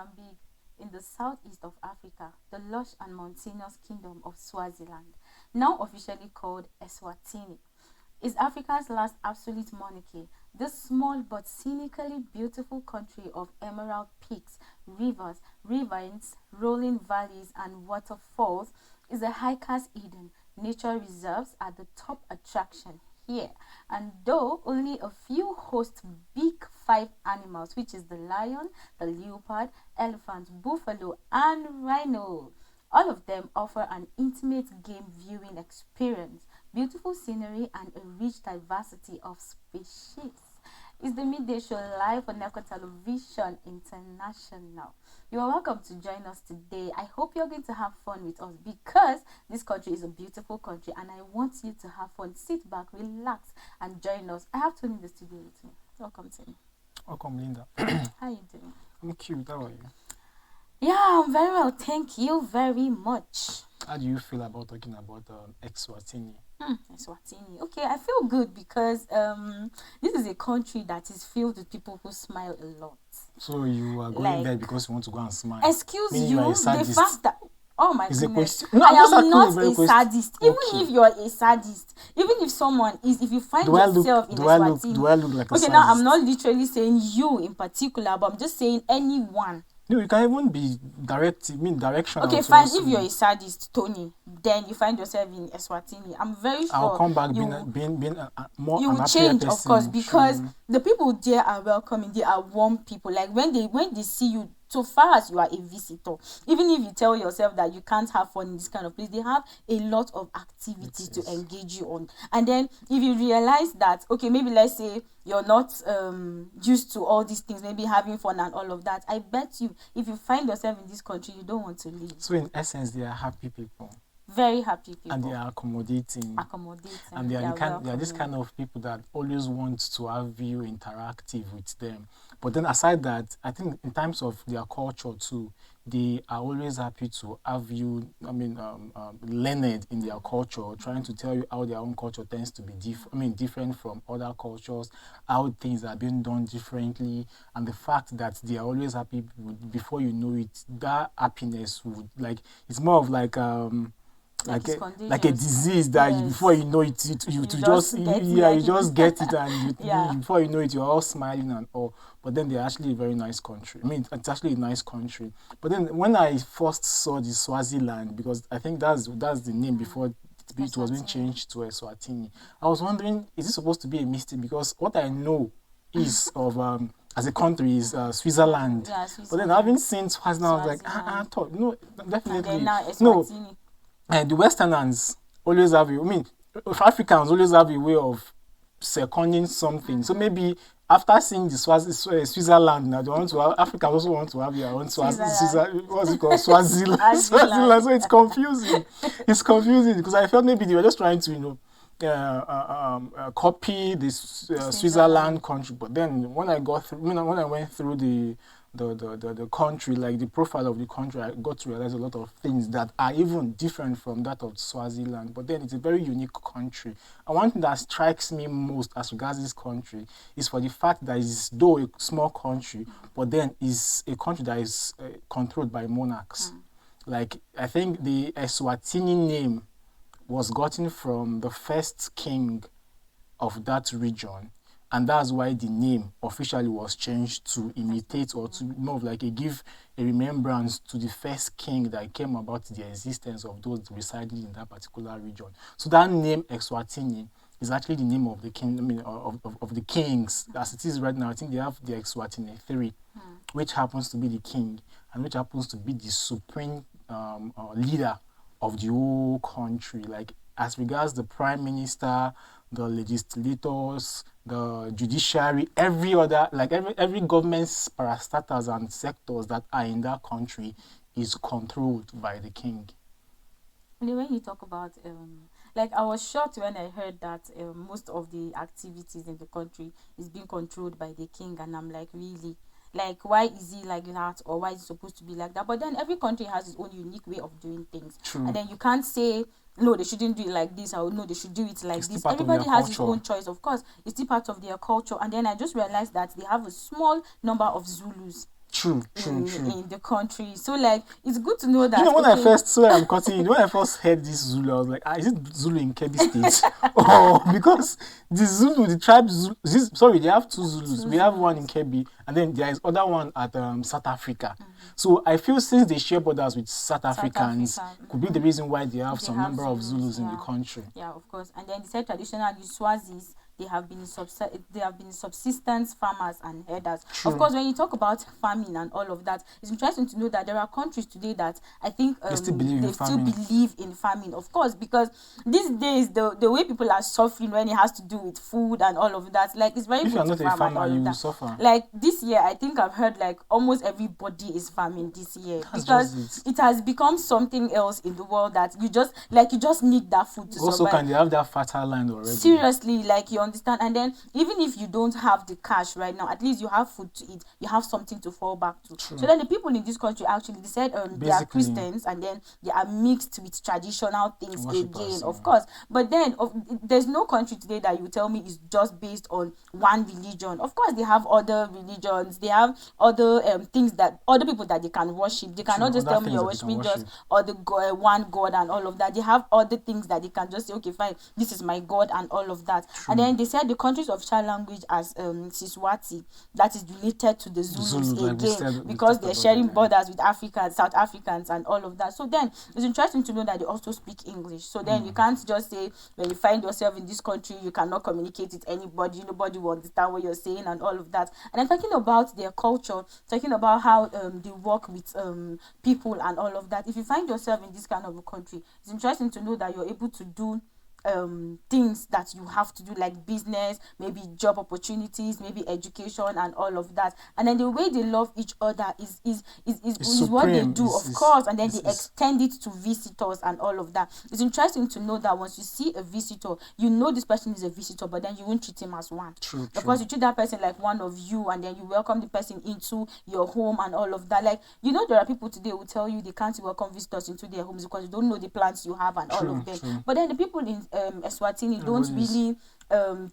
Mozambique, in the southeast of Africa, the lush and mountainous kingdom of Swaziland, now officially called Eswatini, is Africa's last absolute monarchy. This small but scenically beautiful country of emerald peaks, rivers, ravines, rolling valleys, and waterfalls is a hiker's Eden. Nature reserves are the top attraction here, and though only a few host big five animals, which is the lion, the leopard, elephant, buffalo, and rhino, all of them offer an intimate game viewing experience, beautiful scenery, and a rich diversity of species. It's the Midday Show live on Echo Television International. You are welcome to join us today. I hope you're going to have fun with us because this country is a beautiful country and I want you to have fun. Sit back, relax, and join us. I have Tony in the studio with me. Welcome, Tony. Welcome, Linda. How are you doing? I'm cute. How are you? Yeah, I'm very well. Thank you very much. How do you feel about talking about Eswatini? Eswatini. Okay, I feel good because this is a country that is filled with people who smile a lot. So you are going there because you want to go and smile? Excuse Meaning you, you are a sadist. the fact that my Is goodness, no, I am not a a sadist. Even Okay. if you're a sadist, even if someone is, if you find Do I yourself in do I Eswatini, look like a okay, sadist? now I'm not literally saying you in particular, but I'm just saying anyone. No, you can even be directional. Okay, fine. If you're a sadist, Tony, then you find yourself in Eswatini. I'm very sure I'll come back you, being more you an will happier change, of person. course, because Sure. the people there are welcoming. They are warm people. Like when they see you, so far as you are a visitor, even if you tell yourself that you can't have fun in this kind of place, they have a lot of activities to engage you on. And then if you realize that, okay, maybe let's say you're not used to all these things, maybe having fun and all of that, I bet you, if you find yourself in this country, you don't want to leave. So in essence, they are happy people. Very happy people. And they are accommodating. And they are this kind of people that always want to have you interactive with them. But then aside that, I think in terms of their culture too, they are always happy to have you, learned in their culture, trying to tell you how their own culture tends to be different from other cultures, how things are being done differently, and the fact that they are always happy before you know it, that happiness would, like, it's more of like a disease that before you know it, you just get it, and before you know it, you're all smiling and all. But then they're actually a very nice country. I mean, it's actually a nice country. But then when I first saw the Swaziland, because I think that's the name before it was being changed to Eswatini, I was wondering, is it supposed to be a mistake? Because what I know is of as a country is Switzerland. Yeah, Switzerland. But then having seen Swaziland, I was like, I thought, no, definitely And then now no. Eswatini. And the Westerners always have if Africans always have a way of seconding something. So maybe after seeing the Switzerland, now Africans also want to have their own Swaziland. What's it called? Swaziland. So it's confusing. It's confusing because I felt maybe they were just trying to, copy this Switzerland country. But then when I went through the country, like the profile of the country, I got to realize a lot of things that are even different from that of Swaziland. But then it's a very unique country. And one thing that strikes me most as regards this country is for the fact that it's, though a small country, but then is a country that is controlled by monarchs. Like, I think the Eswatini name was gotten from the first king of that region. And that's why the name officially was changed to imitate, or to more of like give a remembrance to the first king that came about the existence of those residing in that particular region. So that name Eswatini is actually the name of the king, of the kings. As it is right now, I think they have the Eswatini 3, which happens to be the king and which happens to be the supreme leader of the whole country. Like, as regards the prime minister, the legislators, the judiciary, every government parastatals and sectors that are in that country is controlled by the king. And when you talk about I was shocked when I heard that most of the activities in the country is being controlled by the king, and I'm like, really? Like, why is he like that, or why is it supposed to be like that? But then every country has its own unique way of doing things. True. And then you can't say, no, they shouldn't do it like this, or no, they should do it like this. Everybody has culture. His own choice, of course. It's still part of their culture. And then I just realized that they have a small number of Zulus. True. in the country. So like it's good to know that. You know, when I first, sorry, I'm cutting in. When I first heard this Zulu, I was like, is it Zulu in Kebbi State? Oh, because the Zulu, the tribe Zulu, they have two Zulus. We have one in Kebbi, and then there is other one at South Africa. So I feel since they share borders with South Africans, could be the reason why they have some number of Zulus in the country. Yeah, of course. And then they said traditionally Swazis, they have been subsistence farmers and herders. True. Of course, when you talk about farming and all of that, it's interesting to know that there are countries today that I think they still believe in farming. Of course, because these days the way people are suffering when it has to do with food and all of that, like it's very if good you're to not a farm farmer, and all you of will that. suffer. Like this year, I think I've heard like almost everybody is farming this year. That's because it has become something else in the world that you just need that food to also survive. Can they have that fertile land already? Seriously, like you understand. And then even if you don't have the cash right now, at least you have food to eat, you have something to fall back to. True. So then the people in this country actually, they said they are Christians, and then they are mixed with traditional things again, of course. But then there's no country today that you tell me is just based on one religion. Of course they have other religions, they have other things that other people that they can worship. They cannot just tell me you're worshiping just one God and all of that. They have other things that they can just say, okay, fine, this is my God and all of that. True. And then they said the country's official language as Siswati, that is related to the Zulus again, because they're sharing borders with Africans, South Africans and all of that. So then it's interesting to know that they also speak English. So then you can't just say when you find yourself in this country you cannot communicate with anybody, nobody will understand what you're saying and all of that. And then talking about their culture, talking about how they work with people and all of that. If you find yourself in this kind of a country, it's interesting to know that you're able to do things that you have to do, like business, maybe job opportunities, maybe education and all of that. And then the way they love each other is what they do, of course. And then they extend it to visitors and all of that. It's interesting to know that once you see a visitor, you know this person is a visitor, but then you won't treat him as one. True. Of course, you treat that person like one of you, and then you welcome the person into your home and all of that. Like, you know, there are people today who tell you they can't welcome visitors into their homes because you don't know the plans you have and all of them. True. But then the people in Eswatini don't really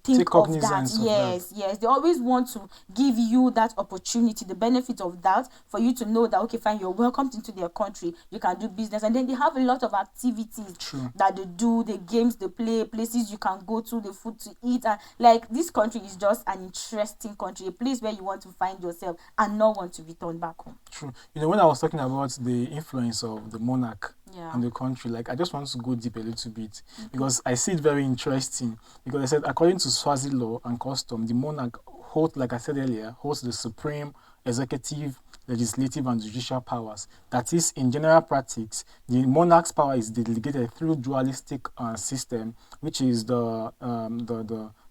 think of that. Yes, they always want to give you that opportunity, the benefit of that, for you to know that okay, fine, you're welcomed into their country, you can do business. And then they have a lot of activities that they do, the games they play, places you can go to, the food to eat. And like, this country is just an interesting country, a place where you want to find yourself and not want to return back home. True. You know, when I was talking about the influence of the monarch in the country, like, I just want to go deep a little bit because I see it very interesting. Because I said, according to Swazi law and custom, the monarch holds, like I said earlier, holds the supreme executive, legislative, and judicial powers. That is, in general practice, the monarch's power is delegated through dualistic system, which is the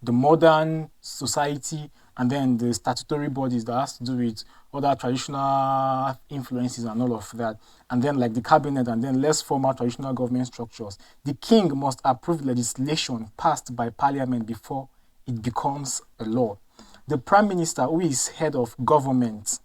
modern society, and then the statutory bodies that has to do with other traditional influences and all of that, and then like the cabinet, and then less formal traditional government structures. The king must approve legislation passed by parliament before it becomes a law. The prime minister, who is head of government,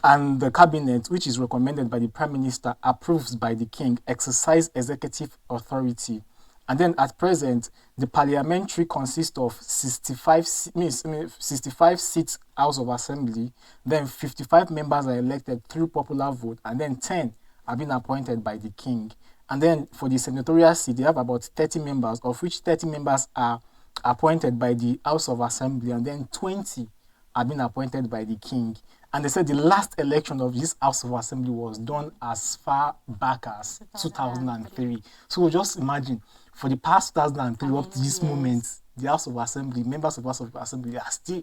and the cabinet, which is recommended by the prime minister, approves by the king, exercise executive authority. And then at present, the parliamentary consists of 65 seats House of Assembly, then 55 members are elected through popular vote, and then 10 are being appointed by the king. And then for the senatorial seat, they have about 30 members, of which 30 members are appointed by the House of Assembly, and then 20 are being appointed by the king. And they said the last election of this House of Assembly was done as far back as 2003. So just imagine, for the past 2003 up to this moment, the House of Assembly, members of the House of Assembly are still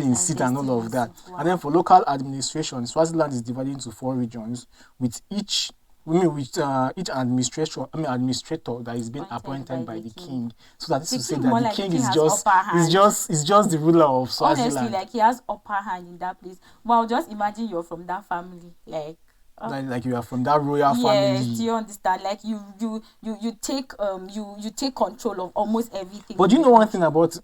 in seat and all of that. Wow. And then for local administration, Swaziland is divided into 4 regions, with each administrator that is being appointed by the king. So that is to say that the king is just the ruler of Swaziland. Honestly, like, he has upper hand in that place. Well, just imagine you're from that family, like you are from that royal family. Yes, do you understand? Like, you take control of almost everything. But do you know one thing about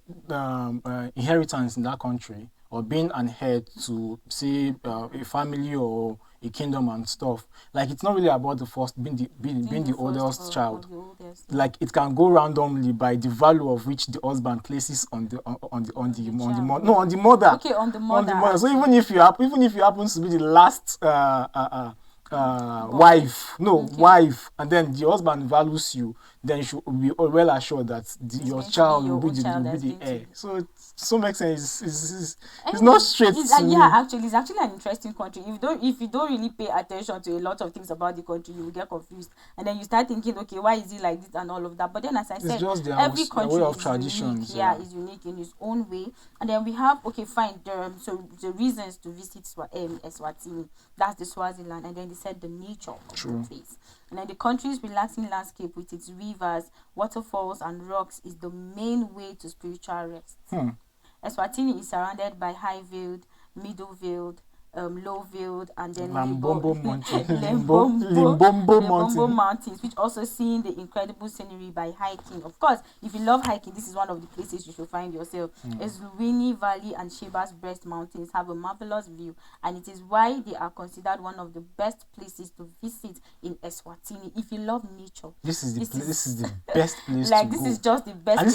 inheritance in that country, or being an heir to, say, a family or a kingdom and stuff. Like it's not really about the first being the oldest child. Like it can go randomly by the value of which the husband places on the mother. Okay, on the mother. So even if you happen to be the last wife, and then the husband values you, then you should be well assured that your child will be the heir. So it so makes sense. It's not straight. Actually, it's actually an interesting country. If you don't really pay attention to a lot of things about the country, you will get confused, and then you start thinking, okay, why is it like this and all of that? But then, as I said, every country is traditions. Unique, is unique in its own way. And then we have so the reasons to visit Eswatini, that's the Swaziland, and then they said the nature of the place. And then the country's relaxing landscape with its rivers, waterfalls, and rocks is the main way to spiritual rest. Eswatini is surrounded by high-veiled, middle-veiled, low-veiled, and then Limbombo Mountains, which also seeing the incredible scenery by hiking. Of course, if you love hiking, this is one of the places you should find yourself. Esluwini Valley and Sheba's Breast Mountains have a marvelous view, and it is why they are considered one of the best places to visit in Eswatini. If you love nature, this is the best place like to this go. is just the best. And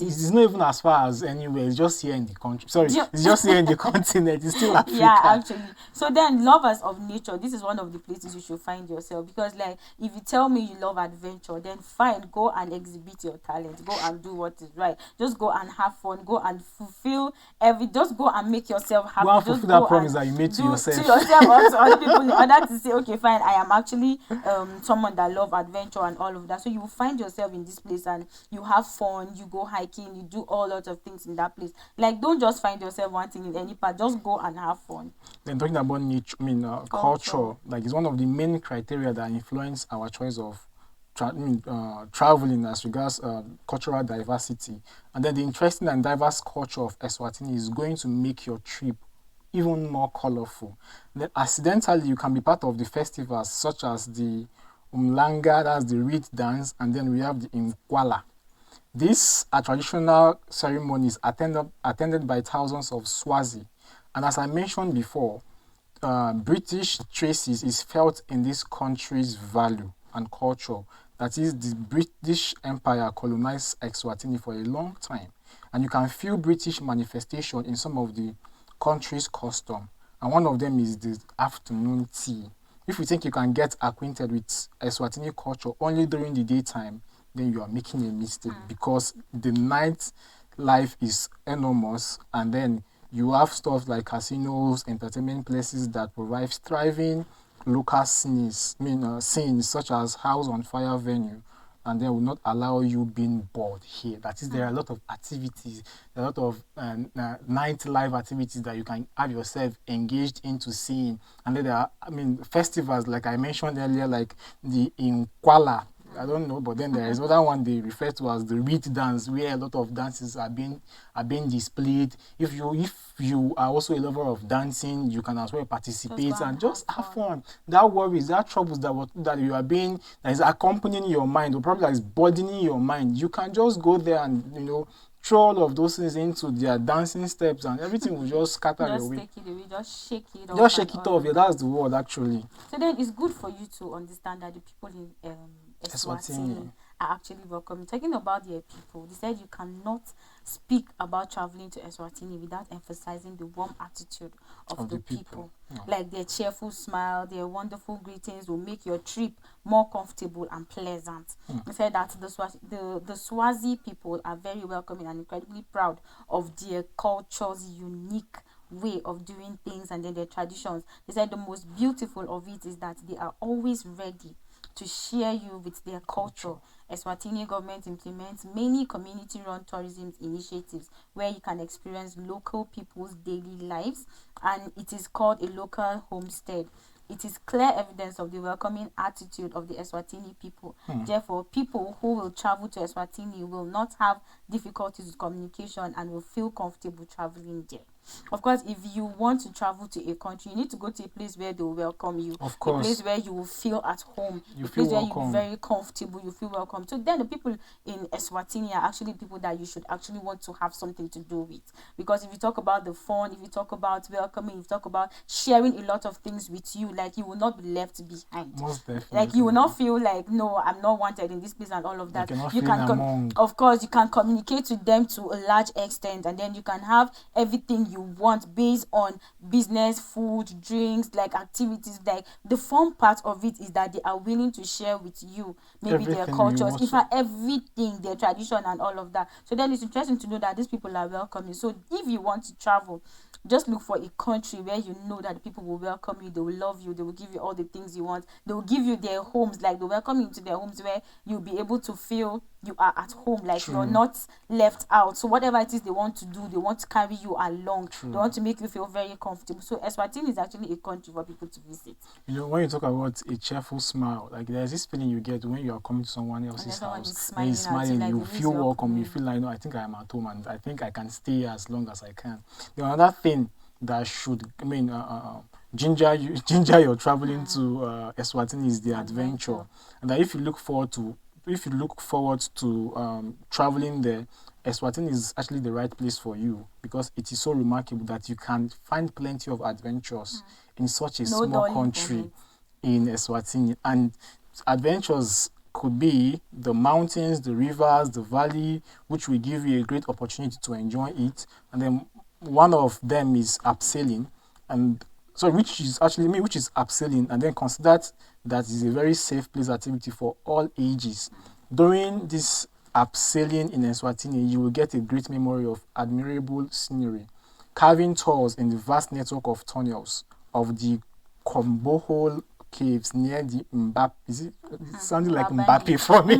it's not even as far as anywhere. It's just here in the country. Sorry, it's just here in the continent. It's still Africa. Yeah, actually. So then, lovers of nature, this is one of the places you should find yourself, because like if you tell me you love adventure, then fine, go and exhibit your talent, go and do what is right, just go and have fun, go and fulfill just go and make yourself happy. Go and fulfill that promise that you made to yourself or to other people, in order to say, okay, fine, I am actually someone that love adventure and all of that. So you will find yourself in this place and you have fun, you go hiking, you do all lots of things in that place. Like, don't just find yourself wanting in any part, just go and have fun. Then talking about nature, culture, like it's one of the main criteria that influence our choice of traveling as regards cultural diversity. And then the interesting and diverse culture of Eswatini is going to make your trip even more colorful. Then accidentally, you can be part of the festivals such as the Umlanga, that's the reed dance, and then we have the Inkwala. These are traditional ceremonies attended by thousands of Swazi. And as I mentioned before, British traces is felt in this country's value and culture. That is, the British Empire colonized Eswatini for a long time. And you can feel British manifestation in some of the country's custom. And one of them is the afternoon tea. If you think you can get acquainted with Eswatini culture only during the daytime, then you are making a mistake, because the night life is enormous, and then you have stuff like casinos, entertainment places that provide thriving local scenes such as House on Fire venue, and they will not allow you being bored here. That is, there are a lot of activities, a lot of nightlife activities that you can have yourself engaged into seeing. And then there are, festivals like I mentioned earlier, like the Inkwala. I don't know, but then there is another one they refer to as the reed dance, where a lot of dances are being displayed. If you are also a lover of dancing, you can as well participate and just have fun. That worries, that troubles that is accompanying your mind, or probably that is burdening your mind, you can just go there and throw all of those things into their dancing steps, and everything will just scatter your way. Just shake it off. Just shake it off. Yeah, that's the word actually. So then it's good for you to understand that the people in Eswatini are actually welcoming. Talking about their people, they said you cannot speak about traveling to Eswatini without emphasizing the warm attitude of the people. Yeah. Like their cheerful smile, their wonderful greetings will make your trip more comfortable and pleasant. They said that the Swazi people are very welcoming and incredibly proud of their culture's unique way of doing things and then their traditions. They said the most beautiful of it is that they are always ready to share you with their culture. Eswatini government implements many community-run tourism initiatives where you can experience local people's daily lives, and it is called a local homestead. It is clear evidence of the welcoming attitude of the Eswatini people. Therefore, people who will travel to Eswatini will not have difficulties with communication and will feel comfortable traveling there. Of course, if you want to travel to a country, you need to go to a place where they will welcome you. Of A course. place where you will feel at home. You A feel place where you're welcome. very comfortable, you feel welcome. So then the people in Eswatini are actually people that you should actually want to have something to do with. Because if you talk about the fun, if you talk about welcoming, if you talk about sharing a lot of things with you, like you will not be left behind. Most definitely. Like you will not feel like, no, I'm not wanted in this place and all of that. You can of course, you can communicate with them to a large extent, and then you can have everything you want based on business, food, drinks, like activities. Like the fun part of it is that they are willing to share with you maybe their cultures, in fact everything, their tradition and all of that. So then it's interesting to know that these people are welcoming. So if you want to travel, just look for a country where you know that the people will welcome you, they will love you, they will give you all the things you want, they will give you their homes, like they welcome you to their homes where you'll be able to feel you are at home, like True. you're not left out. So whatever it is they want to do, they want to carry you along. True. They want to make you feel very comfortable. So Eswatini is actually a country for people to visit. You know, when you talk about a cheerful smile, like there's this feeling you get when you are coming to someone else's house and he's smiling, like you feel welcome, you feel like, no, I think I am at home and I think I can stay here as long as I can. The another thing that should, ginger your traveling to Eswatini is the adventure. And that if you look forward to traveling there, Eswatini is actually the right place for you because it is so remarkable that you can find plenty of adventures in such a small country in Eswatini. And adventures could be the mountains, the rivers, the valley, which will give you a great opportunity to enjoy it. And then one of them is abseiling, which is abseiling, and then consider that is a very safe place activity for all ages. During this abseiling in Eswatini, you will get a great memory of admirable scenery, carving tours in the vast network of tunnels of the Kombohole caves near the Mbappe. Is it sounding like Mbappe for me?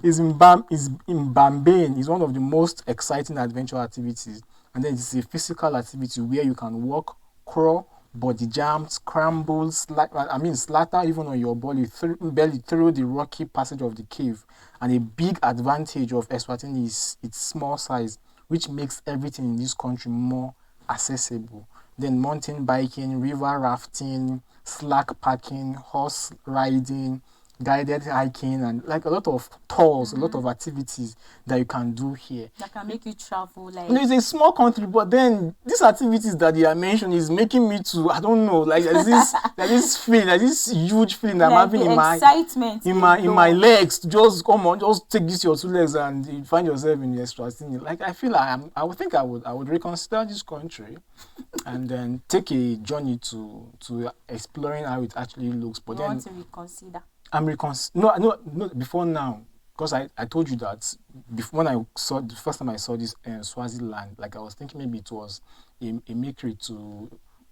Is Mbambane is one of the most exciting adventure activities, and then it's a physical activity where you can walk, crawl, body jump, scramble, slatter even on your belly through the rocky passage of the cave. And a big advantage of Eswatini is its small size, which makes everything in this country more accessible. Then mountain biking, river rafting, slack packing, horse riding, guided hiking, and like a lot of tours, a lot of activities that you can do here. That can make you travel. Like, it's a small country, but then these activities that they are mentioning is making me to, I don't know, like there's this feeling, there's this huge feeling that I'm having in my legs to just come on, just take this your 2 legs and you find yourself in the Eswatini. Like I feel like I would reconsider this country and then take a journey to exploring how it actually looks. But want to reconsider. No, before now, because I told you that before, when I saw the first time I saw this Swaziland, like I was thinking maybe it was a mockery to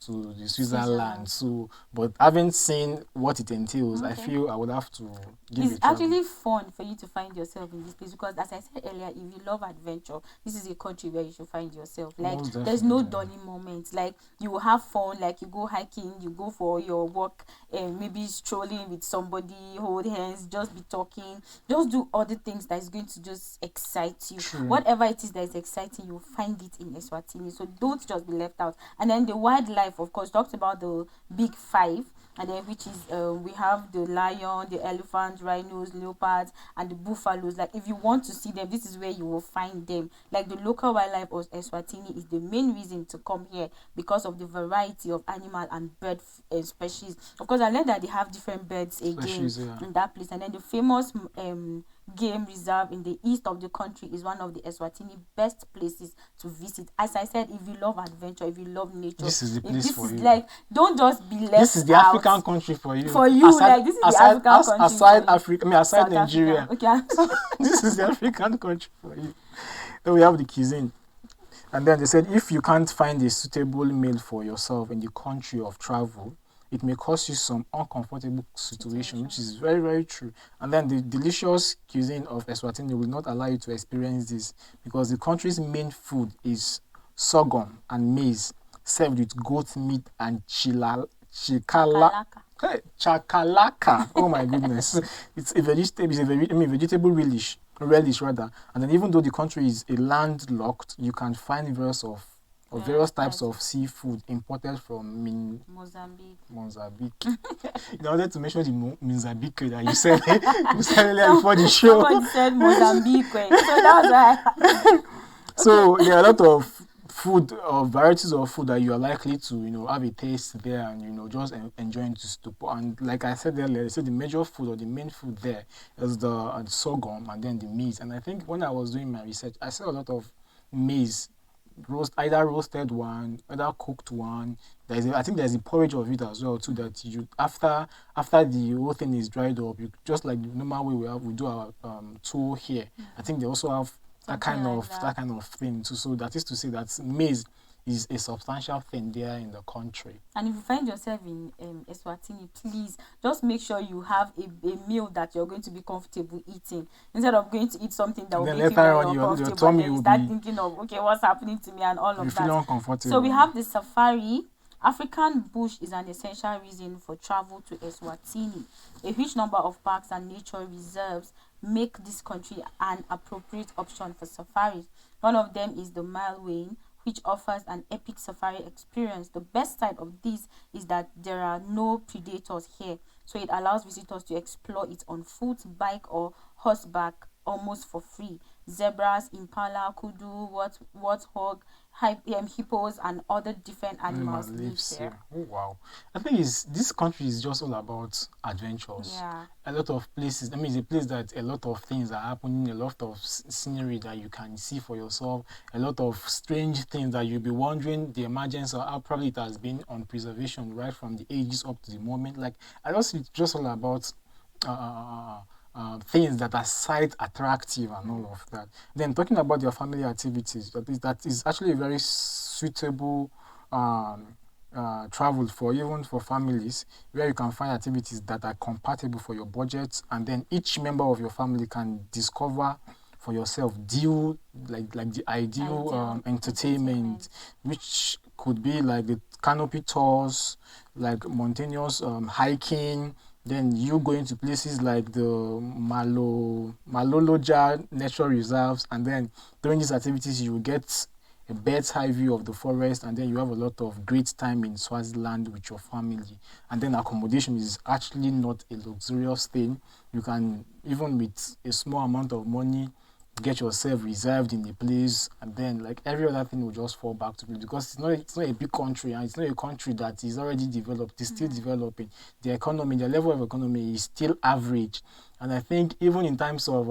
the Switzerland. So, but having seen what it entails, I feel I would have to give it a try. It's actually fun for you to find yourself in this place because, as I said earlier, if you love adventure, this is a country where you should find yourself. Like, there's no dulling moments. Like, you will have fun. Like, you go hiking, you go for your walk, and maybe strolling with somebody, hold hands, just be talking, just do other things that is going to just excite you. True. Whatever it is that is exciting, you'll find it in Eswatini. So don't just be left out. And then the wildlife, of course, talked about the big 5, and then which is we have the lion, the elephant, rhinos, leopards, and the buffaloes. Like, if you want to see them, this is where you will find them. Like, the local wildlife of Eswatini is the main reason to come here because of the variety of animal and bird species. Of course, I learned that they have different birds again in that place. And then the famous game reserve in the east of the country is one of the Eswatini best places to visit. As I said, if you love adventure, if you love nature, this is the place for you. Like, don't just be left out. This is the African country for you. For you, like, this is the African country. Aside Nigeria. Africa. Okay. This is the African country for you. Then we have the cuisine. And then they said if you can't find a suitable meal for yourself in the country of travel, it may cause you some uncomfortable situation, which is very, very true. And then the delicious cuisine of Eswatini will not allow you to experience this because the country's main food is sorghum and maize, served with goat meat and chakalaka. Oh my goodness! It's a vegetable relish relish rather. And then even though the country is a landlocked, you can find various types of seafood imported from Mozambique. In order to mention the Mozambique that you said, you said earlier before the show. Somebody said Mozambique, so that was why. So there are a lot of food or varieties of food that you are likely to have a taste there and just enjoying to. And like I said earlier, I said the major food or the main food there is the sorghum and then the maize. And I think when I was doing my research, I saw a lot of maize, either roasted one, either cooked one. I think there's a porridge of it as well too, that you after the whole thing is dried up, you just like the normal way we do our tool here. I think they also have that kind of thing too. So that is to say that maize is a substantial thing there in the country. And if you find yourself in Eswatini, please just make sure you have a meal that you're going to be comfortable eating, instead of going to eat something that will make you very uncomfortable. Your tummy will start thinking of, okay, what's happening to me and all of that. You feel uncomfortable. So we have the safari. African bush is an essential reason for travel to Eswatini. A huge number of parks and nature reserves make this country an appropriate option for safaris. One of them is the Mileway, which offers an epic safari experience. The best side of this is that there are no predators here, so it allows visitors to explore it on foot, bike, or horseback almost for free. Zebras, impala, kudu, warthog, hippos, and other different animals live there. Oh wow! I think this country is just all about adventures. Yeah. A lot of places. I mean, it's a place that a lot of things are happening. A lot of scenery that you can see for yourself. A lot of strange things that you'll be wondering the emergence or how probably it has been on preservation right from the ages up to the moment. Like I just it's just all about things that are sight attractive and all of that. Then talking about your family activities, that is actually a very suitable travel even for families, where you can find activities that are compatible for your budget, and then each member of your family can discover for yourself like the ideal entertainment, which could be like the canopy tours, like mountainous hiking. Then you going to places like the Maloloja Nature Reserves, and then during these activities you will get a bird's eye view of the forest, and then you have a lot of great time in Swaziland with your family. And then accommodation is actually not a luxurious thing. You can, even with a small amount of money, get yourself reserved in a place, and then like every other thing will just fall back to you, because it's not a big country, and it's not a country that is already developed. It's still developing. The level of economy is still average, and I think even in terms of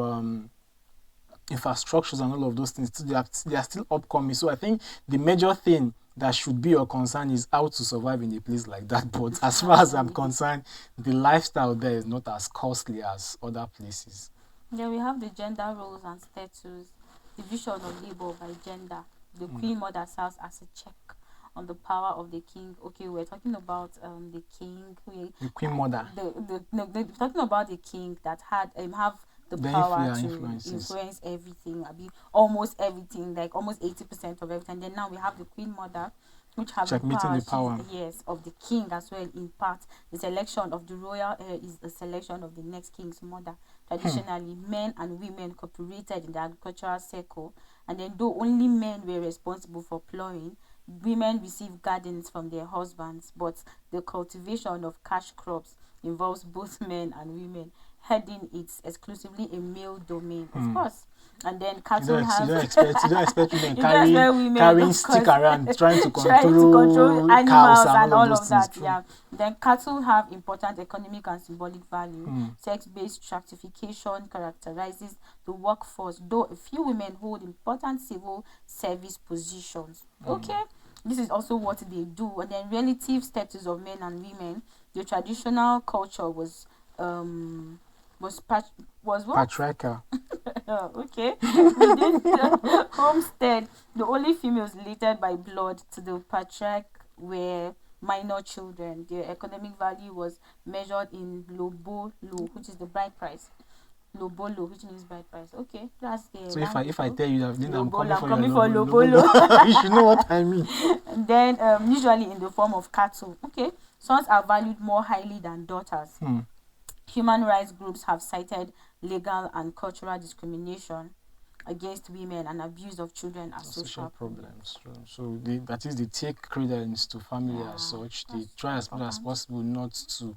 infrastructures and all of those things, they are still upcoming. So I think the major thing that should be your concern is how to survive in a place like that. But as far as I'm concerned, the lifestyle there is not as costly as other places. Then we have the gender roles and status, division of labor by gender. The Queen Mother serves as a check on the power of the king. Okay, we're talking about the king. The Queen Mother. We're talking about the king that have the power to influence everything. Almost everything, like almost 80% of everything. Then now we have the Queen Mother, which has the power. Yes, of the king as well. In part, the selection of the royal heir is the selection of the next king's mother. Traditionally, men and women cooperated in the agricultural circle, and then though only men were responsible for plowing, women received gardens from their husbands. But the cultivation of cash crops involves both men and women. Herding is exclusively a male domain, of course. And then cattle you don't expect women carrying stick around trying to control animals and all of that. Yeah. Then cattle have important economic and symbolic value. Sex-based stratification characterizes the workforce, though a few women hold important civil service positions. Okay. This is also what they do. And then relative status of men and women. The traditional culture was what? Patriarchal. Okay. Within the homestead, the only females related by blood to the patriarch were minor children. Their economic value was measured in lobolo, which is the bride price. Lobolo, which means bride price. Okay, that's the. So if I tell you that, then I'm coming for lobolo. You should know what I mean. And then usually in the form of cattle. Okay, sons are valued more highly than daughters. Human rights groups have cited legal and cultural discrimination against women and abuse of children as social problems. So that is, they take credence to family as such. They try as much as possible not to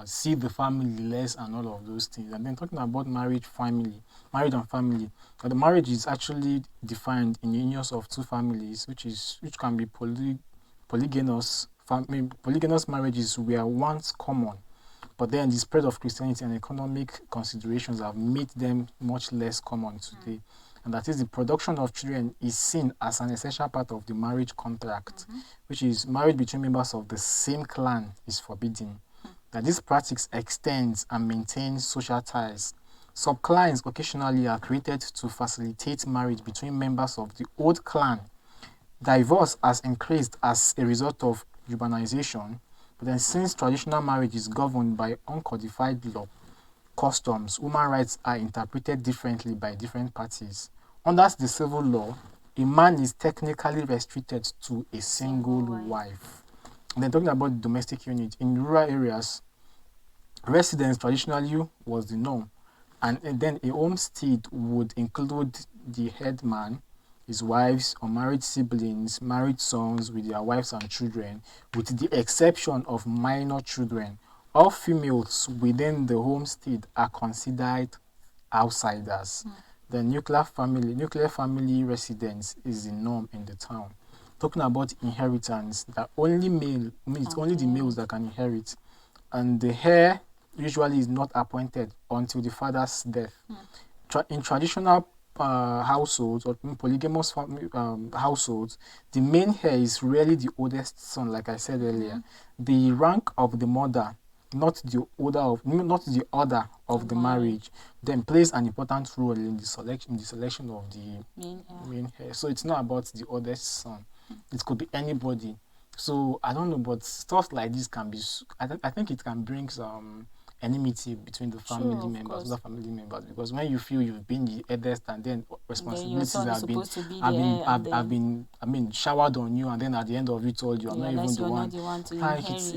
see the family less and all of those things. And then talking about marriage and family, the marriage is actually defined in the union of two families, which can be polygamous. Polygamous marriages were once common, but then the spread of Christianity and economic considerations have made them much less common today. And that is, the production of children is seen as an essential part of the marriage contract, which is marriage between members of the same clan is forbidden. That this practice extends and maintains social ties. Subclans occasionally are created to facilitate marriage between members of the old clan. Divorce has increased as a result of urbanization. But then, since traditional marriage is governed by uncodified law, customs, human rights are interpreted differently by different parties. Under the civil law, a man is technically restricted to a single wife. And then talking about the domestic unit, in rural areas, residence traditionally was the norm. And then a homestead would include the headman, his wives, unmarried siblings, married sons with their wives and children, with the exception of minor children. All females within the homestead are considered outsiders. The nuclear family residence is the norm in the town. Talking about inheritance, that only the males that can inherit, and the heir usually is not appointed until the father's death. In traditional households or polygamous households, the main heir is rarely the oldest son, like I said earlier. The rank of the mother, not the order of the marriage, then plays an important role in the selection of the main heir. So it's not about the oldest son. It could be anybody. So I don't know, but stuff like this can be. I think it can bring some enmity between the family members, other family members, because when you feel you've been the eldest and then responsibilities have been showered on you, and then at the end of it all you're not even the one to inherit.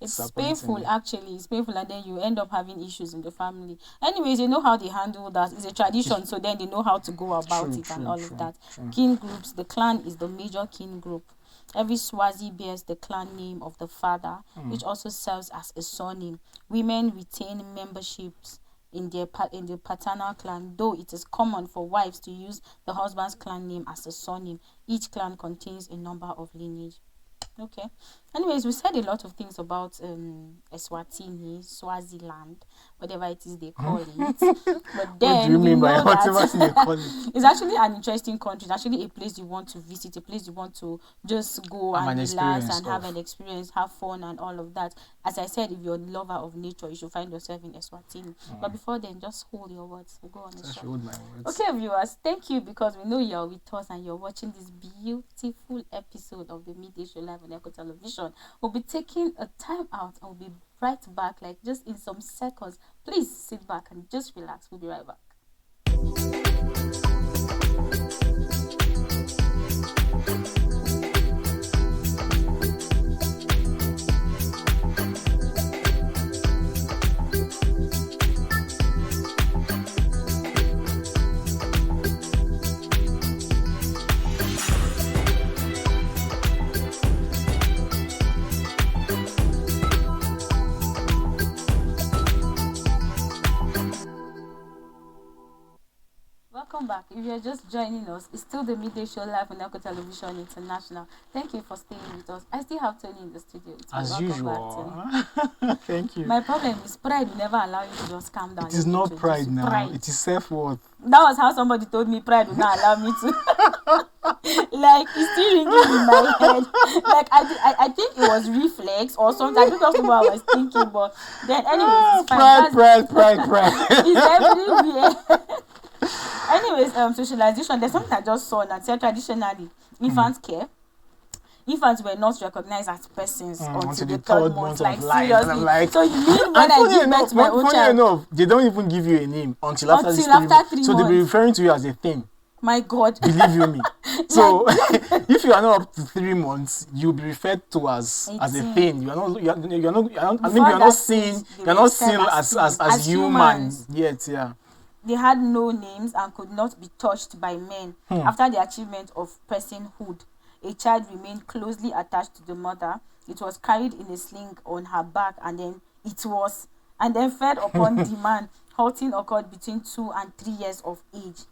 It's painful, actually. It's painful, and then you end up having issues in the family. Anyways, you know how they handle that. It's a tradition, so then they know how to go about it and all of that. Kin groups, the clan is the major kin group. Every Swazi bears the clan name of the father, which also serves as a surname. Women retain memberships in the paternal clan, though it is common for wives to use the husband's clan name as a surname. Each clan contains a number of lineage. Okay. Anyways, we said a lot of things about Eswatini, Swaziland, whatever it is they call it. But then what do you mean by whatever they call it? It's actually an interesting country. It's actually a place you want to visit, a place you want to just go and relax and have an experience, have fun and all of that. As I said, if you're a lover of nature, you should find yourself in Eswatini. But before then, just hold your words. We'll go on the show. Hold my words. Okay, viewers, thank you, because we know you're with us and you're watching this beautiful episode of the Midday Show live on Echo Television. We'll be taking a time out and we'll be right back, like just in some seconds. Please sit back and just relax. We'll be right back. Welcome back. If you're just joining us, it's still the Midday Show live on Echo Television International. Thank you for staying with us. I still have Tony in the studio. As usual. Thank you. My problem is pride will never allow you to just calm down. It is not pride now. Pride. It is self-worth. That was how somebody told me pride would not allow me to. Like, it's still ringing in my head. Like, I think it was reflex or something. I don't know what I was thinking, but then anyways, it's fine. Pride. It's everywhere. Anyways, socialization, there's something I just saw that said traditionally infant care, infants were not recognized as persons until the third month, like seriously. Like, so you mean when I give birth to my own child? Enough, they don't even give you a name until after 3 months. So they'll be referring to you as a thing. My God. Believe you me. So if you are not up to 3 months, you'll be referred to as a 18. thing. You're not. You're not. I mean, Before you're that not seen. stage, they You're were not described seen as as human humans. yet. Yeah. They had no names and could not be touched by men. After the achievement of personhood, a child remained closely attached to the mother. It was carried in a sling on her back, and then fed upon demand. Halting occurred between 2 and 3 years of age.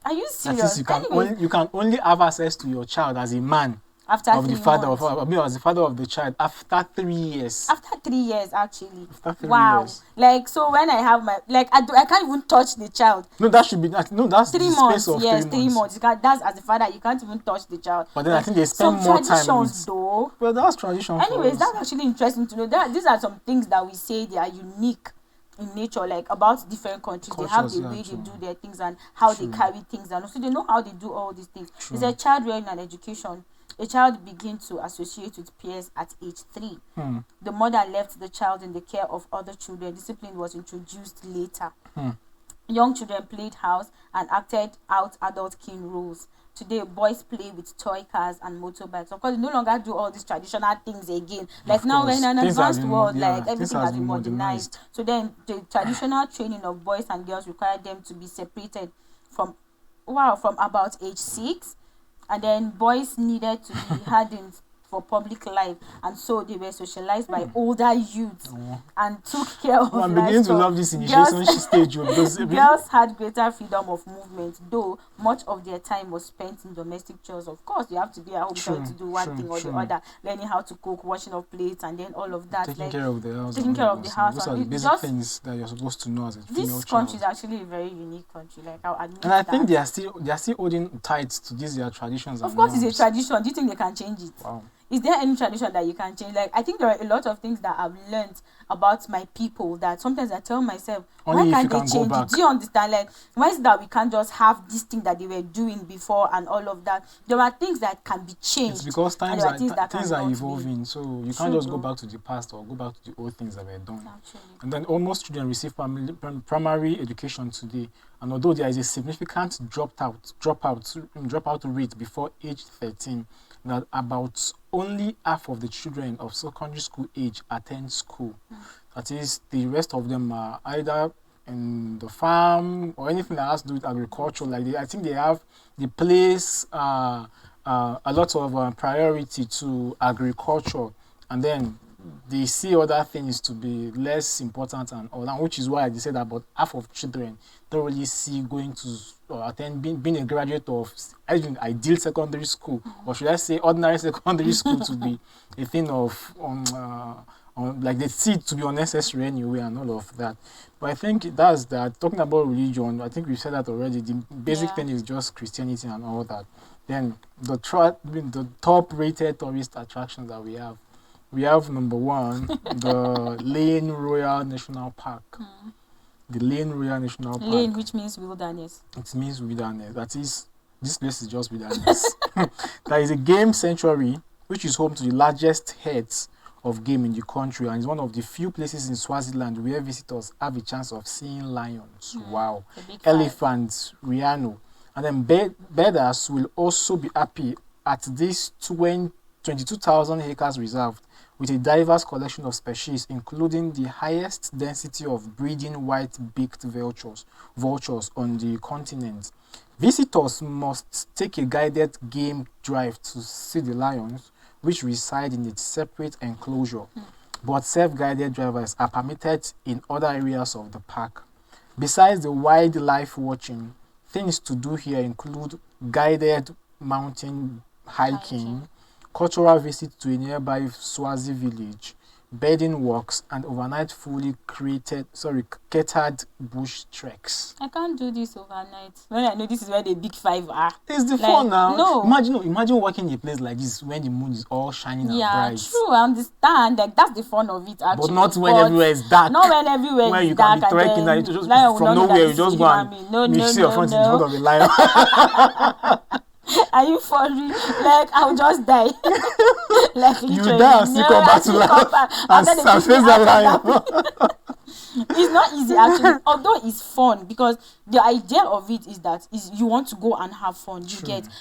Are you That serious? is, you can Anyways, you can only have access to your child as a man after of the 3 father months. of, I mean, as the father of the child after 3 years. After 3 years, actually. After 3 Wow. years. Like, so when I have my, like, I can't even touch the child. No, that should be no. That's 3 the months, space of yes, 3 3 months. months. You can't, that's as a father, you can't even touch the child. But then I Like, think they some spend more time traditions, with. though. Well, that's tradition. Anyways, for us. that's actually interesting to know. That these are some things that we say they are unique in nature, like about different countries. They have Cultures, the yeah, way true. they do their things and how True. they carry things, and also they know how they do all these things. True. It's a child rearing and education. A child begins to associate with peers at age 3. The mother left the child in the care of other children. Discipline was introduced later. Young children played house and acted out adult king roles. Today, boys play with toy cars and motorbikes. Of course, they no longer do all these traditional things again. Like Of now, we're course. in an Things have advanced been world, yeah, like things everything has has been been modernized. So then, the traditional training of boys and girls required them to be separated from about age 6, and then boys needed to be hardened for public life, and so they were socialized by older youths and took care of I'm beginning to livestock. love this initiation Girls- stage because Girls had greater freedom of movement, though much of their time was spent in domestic chores. Of course, you have to be at home trying to do one thing or the other, learning how to cook, washing of plates, and then all of that. taking Like, care of the house. taking and care all of the those house things. Those and are the it basic just- things that you're supposed to know as a female this country child. is actually a very unique country. Like, I'll admit And I that. think they are still holding tight to these their traditions. Of and course, it's a norms. tradition. Do you think they can change it? Wow. Is there any tradition that you can change? Like, I think there are a lot of things that I've learned about my people that sometimes I tell myself, Only why if can't you they can go change it? back. Do you understand? Like, why is it that we can't just have this thing that they were doing before and all of that? There are things that can be changed. It's because and times there are things that things cannot are be. evolving, so you True, can't just go though. back to the past or go back to the old things that were done. Actually. And then almost children receive primary education today, and although there is a significant dropout rate before age 13, that about only half of the children of secondary school age attend school. That is, the rest of them are either in the farm or anything that has to do with agriculture. Like I think they place a lot of priority to agriculture, and then they see other things to be less important and all that, which is why they said about half of children don't really see going to attend being a graduate of ideal secondary school, or should I say ordinary secondary school, to be a thing of like they see it to be unnecessary anyway and all of that. But I think that's that. Talking about religion, I think we said that already. The basic thing is just Christianity and all that. Then the top-rated tourist attractions that we have. We have number 1, the Lane Royal National Park. The Lane Royal National Park. Lane, which means wilderness. It means wilderness. That is, this place is just wilderness. There is a game sanctuary which is home to the largest herds of game in the country, and is one of the few places in Swaziland where visitors have a chance of seeing lions, wow, elephants, rhino, and then birders will also be happy at this 22,000 acres reserve with a diverse collection of species, including the highest density of breeding white-beaked vultures on the continent. Visitors must take a guided game drive to see the lions, which reside in a separate enclosure, but self-guided drivers are permitted in other areas of the park. Besides the wildlife watching, things to do here include guided mountain hiking, cultural visits to a nearby Swazi village, bedding walks, and overnight fully catered bush treks. I can't do this overnight when I know this is where the big 5 are. It's the fun now. No. Imagine walking in a place like this when the moon is all shining and bright. True, I understand. Like, that's the fun of it, actually. But not when everywhere is dark. Not when everywhere where is you dark. can be trekking and you just from nowhere you just go and you see your front in front of a lion. Are you for real? Like, I'll just die. Like, you die and still come back to life and face that lion. It's not easy actually, although it's fun, because the idea of it is that is you want to go and have fun.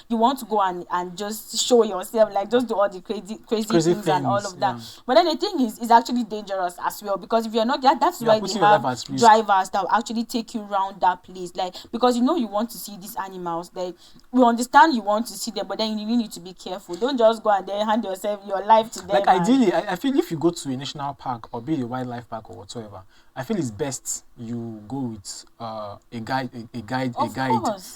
You want to go and just show yourself, like just do all the crazy things and all of that. But then the thing is, it's actually dangerous as well, because if you're not that's why they have drivers that will actually take you around that place, like, because you want to see these animals. Like, we understand you want to see them, but then you really need to be careful. Don't just go and then hand your life to them. Like, ideally, I feel if you go to a national park or be a wildlife park or whatsoever, I feel it's best you go with a guide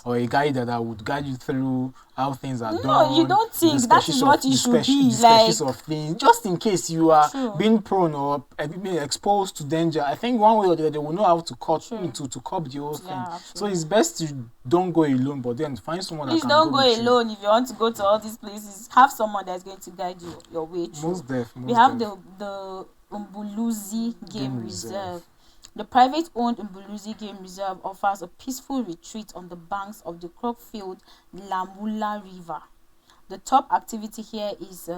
or a guide that would guide you through how things are done. No, you don't think that is what it should be. Species of things, just in case you are being prone or being exposed to danger. I think one way or the other they will know how to curb the whole thing. So it's best you don't go alone, but then find someone that can don't go alone. If you want to go to all these places, have someone that's going to guide you your way through. We have the Umbuluzi Game Reserve. The private-owned Umbuluzi Game Reserve offers a peaceful retreat on the banks of the crop-filled Lamula River. The top activity here is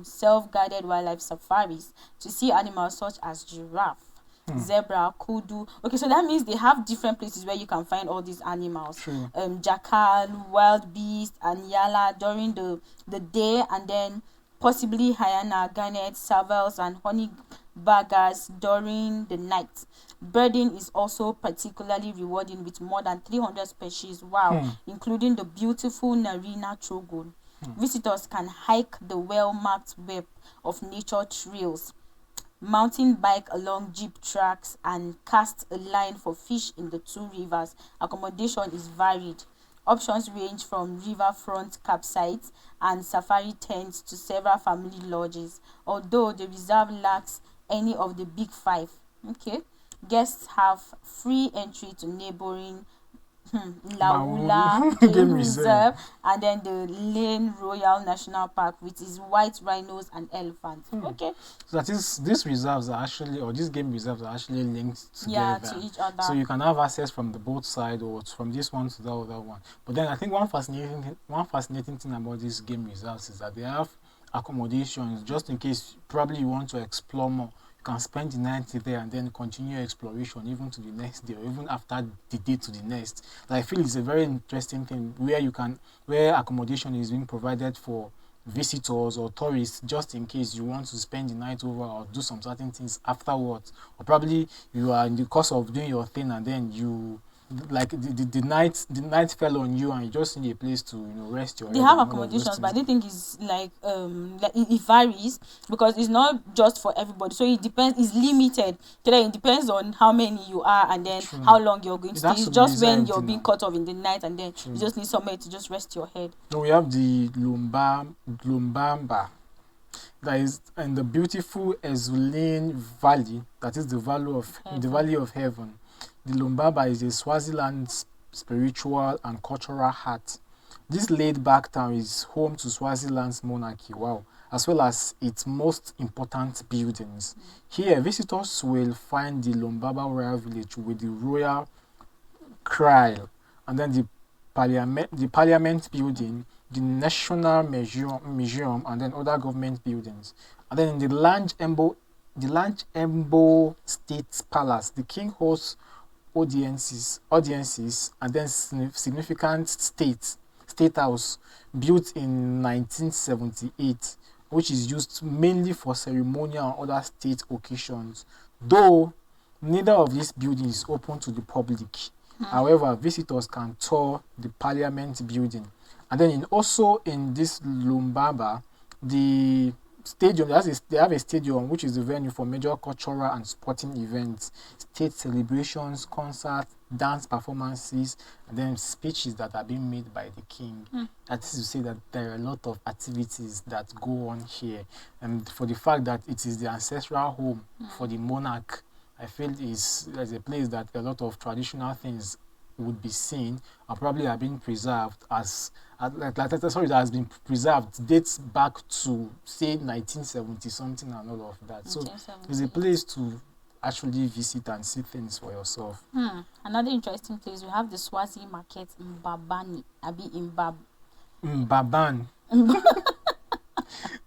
self-guided wildlife safaris to see animals such as giraffe, zebra, kudu. Okay, so that means they have different places where you can find all these animals. Jackal, wild beast, and yala during the day, and then possibly hyena, gannet, savels, and honeybaggers during the night. Birding is also particularly rewarding, with more than 300 species, including the beautiful Narina trogon. Visitors can hike the well-marked web of nature trails, mountain bike along jeep tracks, and cast a line for fish in the two rivers. Accommodation is varied. Options range from riverfront campsites and safari tents to several family lodges, although the reserve lacks any of the big five. Guests have free entry to neighboring Laula Game Reserve, and then the Lane Royal National Park with its white rhinos and elephants. So that is, these reserves are actually, or these game reserves are actually linked together. To each other. So you can have access from the both sides, or from this one to the other one. But then I think one fascinating thing about these game reserves is that they have accommodations just in case probably you want to explore more. Can spend the night there and then continue exploration even to the next day, or even after the day to the next. I feel it's a very interesting thing where accommodation is being provided for visitors or tourists, just in case you want to spend the night over or do some certain things afterwards, or probably you are in the course of doing your thing and then you the night fell on you and you just need a place to rest your head. They have accommodations, but I don't think it's like it varies, because it's not just for everybody. So it depends. It's limited. It depends on how many you are and then how long you're going to stay. It's just when you're being cut off in the night and then you just need somewhere to just rest your head. No, we have the Lumbamba. That is in the beautiful Ezuline Valley. That is the Valley of Heaven. The Lumbaba is a Swaziland's spiritual and cultural heart. This laid-back town is home to Swaziland's monarchy, as well as its most important buildings. Here, visitors will find the Lumbaba Royal Village with the Royal Kraal, and then the Parliament Building, the National Museum, and then other government buildings. And then in the Lange Embo State Palace, the king hosts audiences, and then significant state house built in 1978, which is used mainly for ceremonial and other state occasions, though neither of these buildings is open to the public. However, visitors can tour the Parliament building. And then also in this Lumbaba, the stadium, they have a stadium which is the venue for major cultural and sporting events, state celebrations, concerts, dance performances, and then speeches that are being made by the king. That is to say that there are a lot of activities that go on here, and for the fact that it is the ancestral home for the monarch, I feel there's a place that a lot of traditional things would be seen and probably are being preserved that has been preserved dates back to say 1970 something and all of that. So it's a place to actually visit and see things for yourself. Another interesting place, we have the Swazi market in Babani, Baban.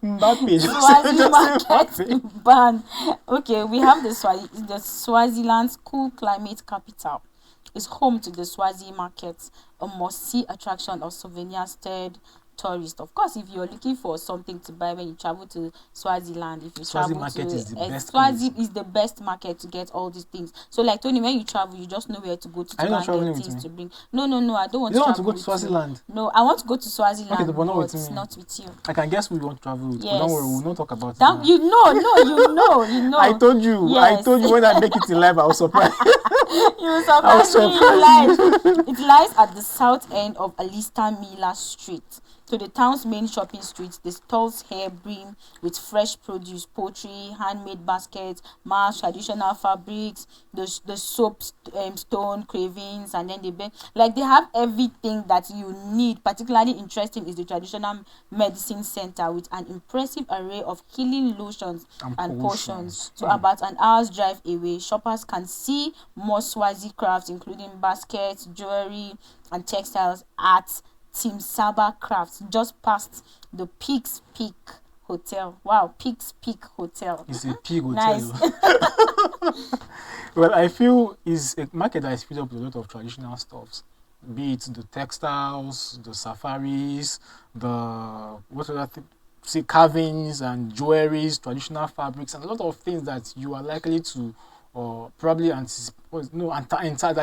Mbappe. Swazi Just market say Mbappe. ban. Okay, we have the Swaziland's cool climate capital. It's home to the Swazi market, a must-see attraction of souvenir-stirred tourists. Of course, if you're looking for something to buy when you travel to Swaziland, if you Swazi travel market to is the best Swazi place. is the best market to get all these things. So, like Tony, when you travel, you just know where to go to Are you go not and traveling get with things me? to bring. No, no, no, I don't want You to don't want to travel go to with you. Swaziland? No, I want to go to Okay, Swaziland, but not with but me. not with you. I can guess who you want to travel with, but don't worry, we'll Yes. not talk about it That now. you know, no, you know. I told you Yes. when I make it in live, I was surprised. You surprised me in life. It lies at the south end of Alista Mila Street. So the town's main shopping street, the stalls here brim with fresh produce, poultry, handmade baskets, mass traditional fabrics, the soap, stone cravings, and then they have everything that you need. Particularly interesting is the traditional medicine center with an impressive array of healing lotions and potions. So about an hour's drive away, shoppers can see more Swazi crafts, including baskets, jewelry, and textiles at Team Saba Crafts, just past the Peaks Peak Hotel. Wow, Peaks Peak Hotel. It's a pig hotel. Nice. Well, I feel it's a market that is filled up with a lot of traditional stuffs, be it the textiles, the safaris, the what other thing, see carvings and jewelries, traditional fabrics, and a lot of things that you are likely to or probably that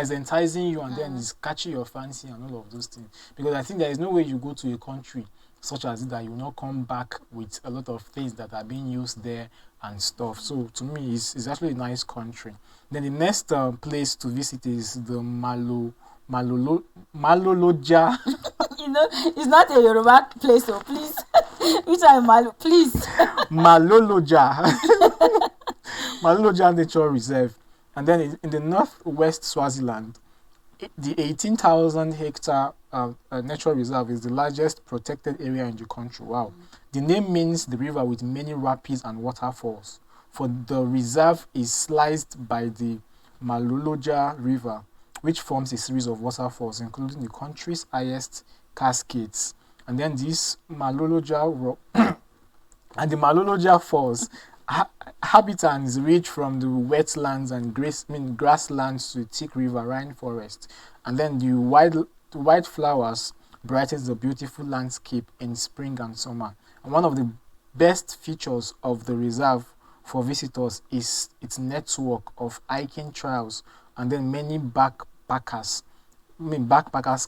is enticing you, and then it's catching your fancy and all of those things. Because I think there is no way you go to a country such as it that you will not come back with a lot of things that are being used there and stuff. So to me, it's actually a nice country. Then the next place to visit is the Maloloja. You know, it's not a Yoruba place, so please. Which are Malu, please. Maloloja. Maloloja Nature Reserve. And then in the northwest Swaziland, the 18,000 hectare nature reserve is the largest protected area in the country. Wow. The name means the river with many rapids and waterfalls. For the reserve is sliced by the Maloloja River, which forms a series of waterfalls, including the country's highest cascades. And then this Maloloja and the Maloloja Falls habitats range from the wetlands and grasslands to thick riverine forest, and then the white flowers brightens the beautiful landscape in spring and summer. And one of the best features of the reserve for visitors is its network of hiking trails and then many backpackers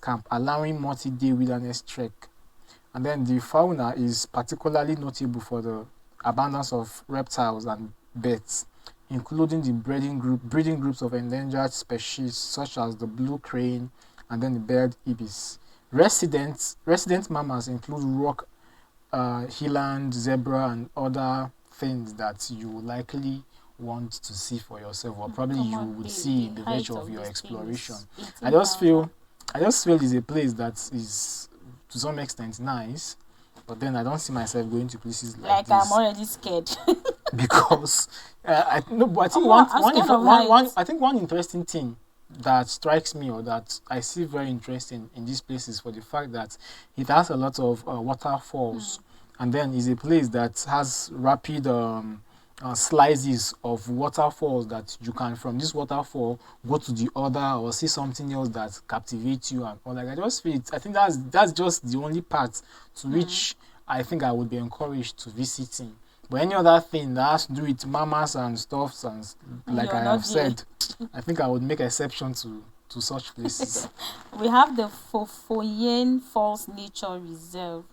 camp, allowing multi-day wilderness trek. And then the fauna is particularly notable for the abundance of reptiles and birds, including the breeding groups of endangered species such as the blue crane and then the bird ibis. Resident mammals include rock eland, zebra, and other things that you likely want to see for yourself, or probably you would see in the virtue of your exploration. I just feel it's a place that is to some extent nice, but then I don't see myself going to places like this. I'm already scared. Because I think one interesting thing that strikes me or that I see very interesting in this place is for the fact that it has a lot of waterfalls, and then is a place that has rapid slices of waterfalls that you can from this waterfall go to the other or see something else that captivates you, and or like I just feel I think that's just the only part to which I think I would be encouraged to visiting. But any other thing that has to do with mamas and stuffs and like I have said, I think I would make exception to such places. We have the Fofoyen Falls Nature Reserve.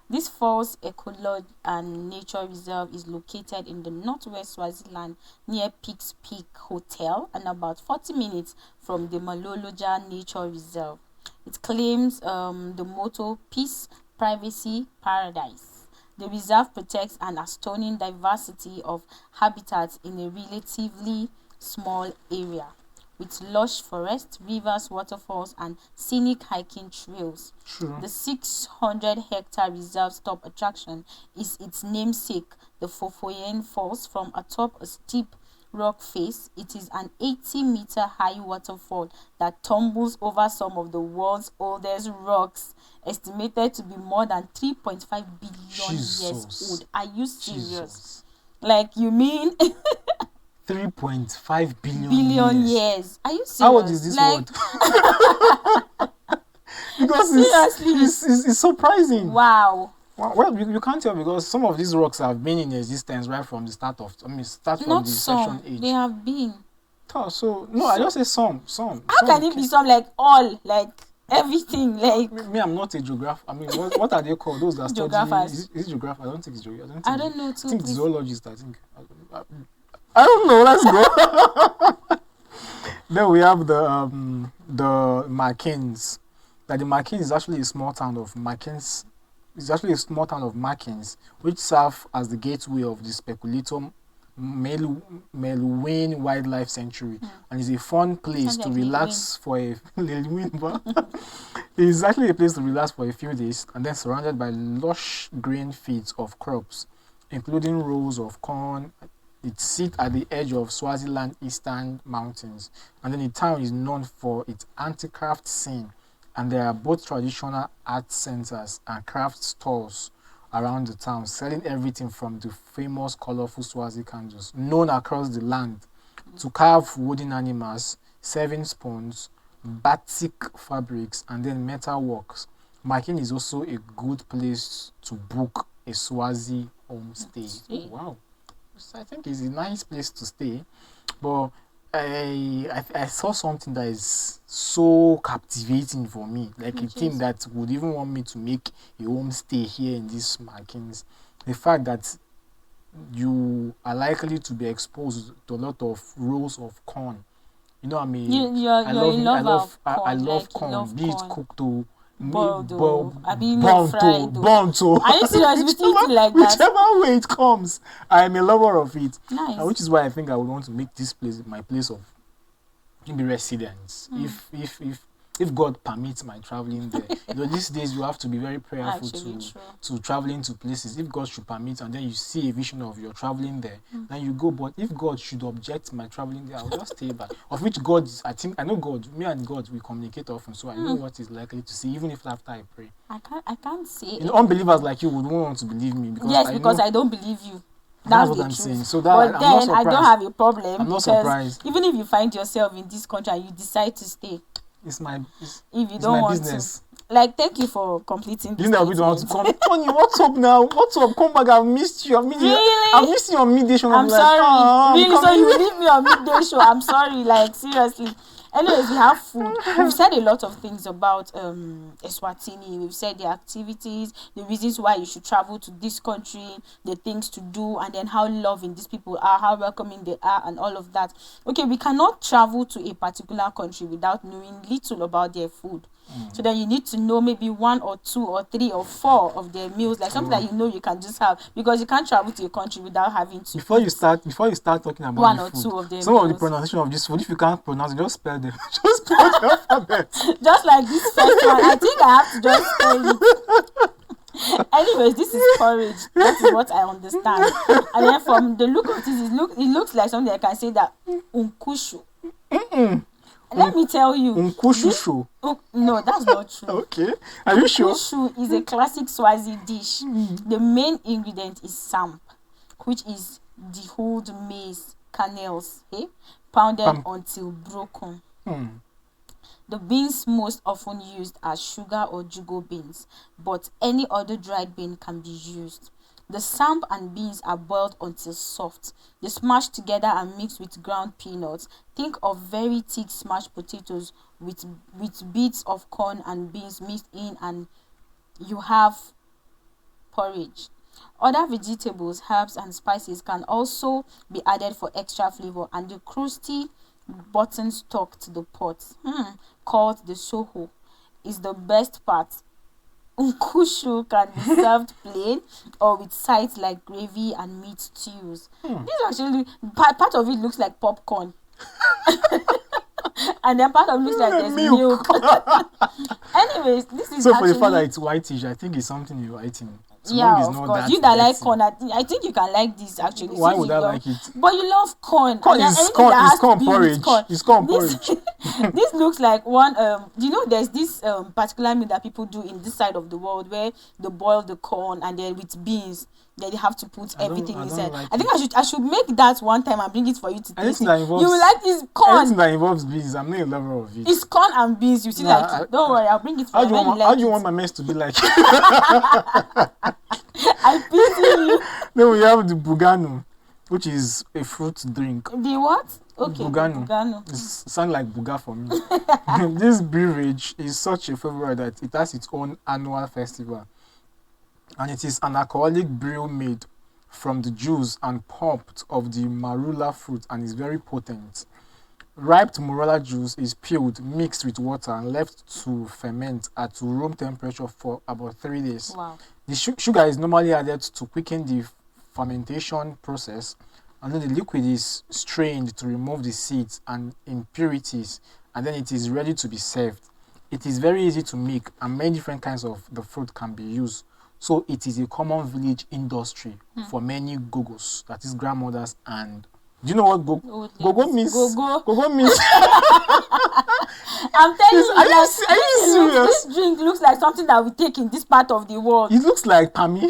This falls ecology and nature reserve is located in the northwest Swaziland near Peaks Peak Hotel and about 40 minutes from the Maloloja Nature Reserve. It claims the motto Peace, Privacy, Paradise. The reserve protects an astonishing diversity of habitats in a relatively small area, with lush forests, rivers, waterfalls, and scenic hiking trails. True. The 600-hectare reserve's top attraction is its namesake, the Fofoyen Falls. From atop a steep rock face. It is an 80-meter high waterfall that tumbles over some of the world's oldest rocks, estimated to be more than 3.5 billion years old. Are you serious? Jesus. Like, you mean 3.5 billion years? Are you serious? How old is this word? Because it's surprising. Wow. Well, you can't tell, because some of these rocks have been in existence right from the start of, from Not the some. section age. They have been. So no, I just say some. How can it be some, like all, like everything, like? Me, I'm not a geographer. I mean, what are they called? Those that study. Geographers. Is it geographer? I don't think it's geographer. I don't know too. I think it's zoologist. I think. I don't know. Let's go. Then we have the Markins. That the Markins is actually a small town of Markins. It's actually a small town of Markins, which serve as the gateway of the Speculator Meluwin Wildlife Sanctuary, and is a fun place to relax for a it's actually a place to relax for a few days, and then surrounded by lush green fields of crops, including rows of corn. It sits at the edge of Swaziland Eastern Mountains, and then the town is known for its anti-craft scene, and there are both traditional art centers and craft stores around the town, selling everything from the famous colorful Swazi candles known across the land to carve wooden animals, serving spoons, batik fabrics, and then metal works. Makin is also a good place to book a Swazi homestay. Oh, wow. I think it's a nice place to stay, but I saw something that is so captivating for me, like a thing that would even want me to make a homestay here in these Markins. The fact that you are likely to be exposed to a lot of rows of corn. You know what I mean? I love corn, be it cooked to burnt. Are you serious? Like whichever way it comes, I am a lover of it. Nice. Which is why I think I would want to make this place my place of maybe residence. If God permits my traveling there. These days you have to be very prayerful to traveling to places. If God should permit, and then you see a vision of your traveling there, then you go. But if God should object my traveling there, I'll just stay back. Of which God is, I know God, me and God, we communicate often, so I know what is likely to see, even if after I pray. I can't say. Unbelievers like you would want to believe me, because I don't believe you. That's what I'm saying. So but then I don't have a problem. I'm not surprised. Even if you find yourself in this country and you decide to stay, it's my business. Like, thank you for completing this. You know, we don't want to come. Tony, what's up now? What's up? Come back. I've missed you. I've missed you on Midday show. I'm sorry. Really? So you leave me on Midday show? I'm sorry. Like, seriously. Anyways, we have food. We've said a lot of things about Eswatini. We've said the activities, the reasons why you should travel to this country, the things to do, and then how loving these people are, how welcoming they are, and all of that. Okay, we cannot travel to a particular country without knowing little about their food. So then you need to know maybe 1 or 2 or 3 or 4 of their meals, like something that you can just have, because you can't travel to a country without having to. Before you start talking about 1 the or food, 2 of them. Some of the pronunciation of this food, if you can't pronounce it, just spell them. Just spell the alphabet. Just like this first one, I think I have to just spell it. Anyways, this is porridge. That is what I understand. And then from the look of this, it looks like something I can say that unkushu. Let me tell you. Unkushushu. No, that's not true. Okay. Are you sure? Unkushu is a classic Swazi dish. The main ingredient is samp, which is the whole maize kernels, pounded until broken. The beans most often used are sugar or jugo beans, but any other dried bean can be used. The samp and beans are boiled until soft. They smash together and mix with ground peanuts. Think of very thick smashed potatoes with bits of corn and beans mixed in, and you have porridge. Other vegetables, herbs, and spices can also be added for extra flavor, and the crusty button stuck to the pot, called the soho, is the best part. Unkushu can be served plain or with sides like gravy and meat stews. This actually, part of it looks like popcorn. And then part of it looks like there's milk. Anyways, this is so for the fact that it's whitish, I think it's something you're eating. So Yeah, long is of not course. that You that like dirty. corn, I think you can like this actually. Why Since would you I love, like it? but you love corn. Corn And then is anything corn that is has to corn be with porridge. corn. It's corn This porridge. this looks like one. Do you know there's this particular meal that people do in this side of the world where they boil the corn and then with beans. Then they have to put everything I inside. don't like I think it. I should make that one time and bring it for you to taste Anything it. that involves You will like this corn. anything that involves beans, I'm not a lover of it. It's corn and beans. You see, Nah, like it. Don't worry, I'll bring it for How you. do you When want you how like do you it. want my mess to be like? I pity you. Then we have the bugano, which is a fruit drink. The what? Okay, Bugano. Bugano. It sounds like buga for me. This beverage is such a favorite that it has its own annual festival. And it is an alcoholic brew made from the juice and pulp of the marula fruit and is very potent. Ripe marula juice is peeled, mixed with water, and left to ferment at room temperature for about 3 days. Wow. The sugar is normally added to quicken the fermentation process, and then the liquid is strained to remove the seeds and impurities, and then it is ready to be served. It is very easy to make, and many different kinds of the fruit can be used. So it is a common village industry for many gogos, that is grandmothers. And do you know what gogo means? Gogo means. I'm telling you, Are you serious? This drink looks like something that we take in this part of the world. It looks like Pami.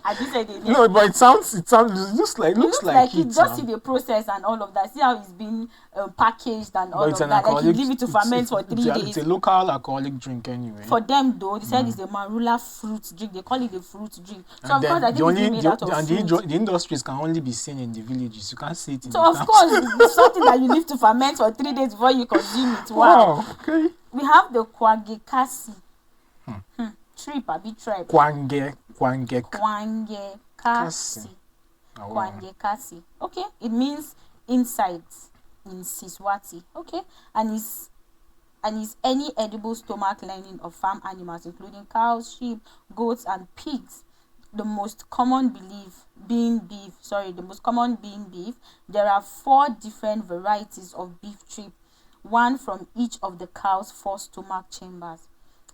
Have you said it? No, but it looks like you it. just see the process and all of that. See how it's been packaged and all But of it's an that. Like you alcoholic. leave it to ferment for 3 days. It's a local alcoholic drink anyway. For them though, they said it's a marula fruit drink. They call it a fruit drink. So And of course, I think it's made out of fruit. the industries can only be seen in the villages. You can't see it in So the of towns. course, it's something that you leave to ferment for 3 days before you consume it. Wow. Okay. We have the kwangekasi. Trip, a bit tribe. Kwangekasi. Kwangekasi. Oh, wow. Kwangekasi. Okay, it means insides in Siswati. Okay, and is any edible stomach lining of farm animals, including cows, sheep, goats, and pigs. The most common being beef. There are 4 different varieties of beef trip, one from each of the cow's 4 stomach chambers.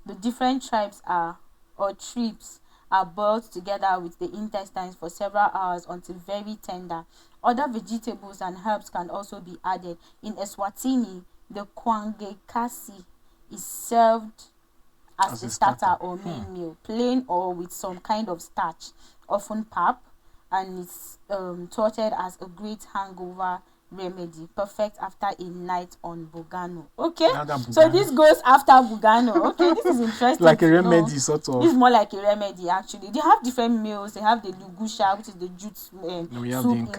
The different trips are boiled together with the intestines for several hours until very tender. Other vegetables and herbs can also be added. In Eswatini, the kwangekasi is served as a starter or main meal, plain or with some kind of starch, often pap, and it's touted as a great hangover remedy, perfect after a night on Bugano. Okay, so this goes after Bugano. Okay, this is interesting. Like a remedy, sort of. This is more like a remedy, actually. They have different meals. They have the lugusha, which is the jute soup, in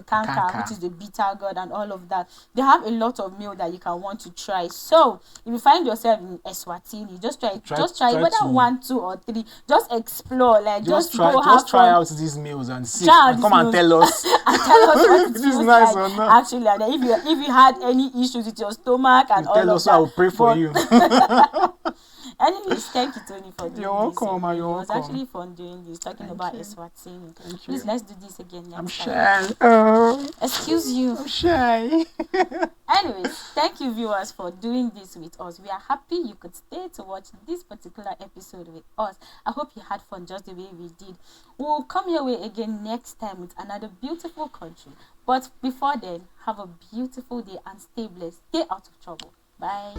kanka, which is the bitter gourd, and all of that. They have a lot of meal that you can want to try. So if you find yourself in Eswatini, just try whether 1, 2, or 3. Just explore, like just try out these meals and see. And come and tell us. And tell us what it It is feels nice like, or not. actually. And then if you had any issues with your stomach and all Tell of us, that, I will pray for you. Anyways, thank you, Tony, for doing You're welcome, this. you're It was welcome. actually fun doing this, talking about Eswatini. Please, let's do this again next time. I'm shy. Excuse you. I'm shy. Anyways, thank you, viewers, for doing this with us. We are happy you could stay to watch this particular episode with us. I hope you had fun just the way we did. We'll come your way again next time with another beautiful country. But before then, have a beautiful day and stay blessed. Stay out of trouble. Bye.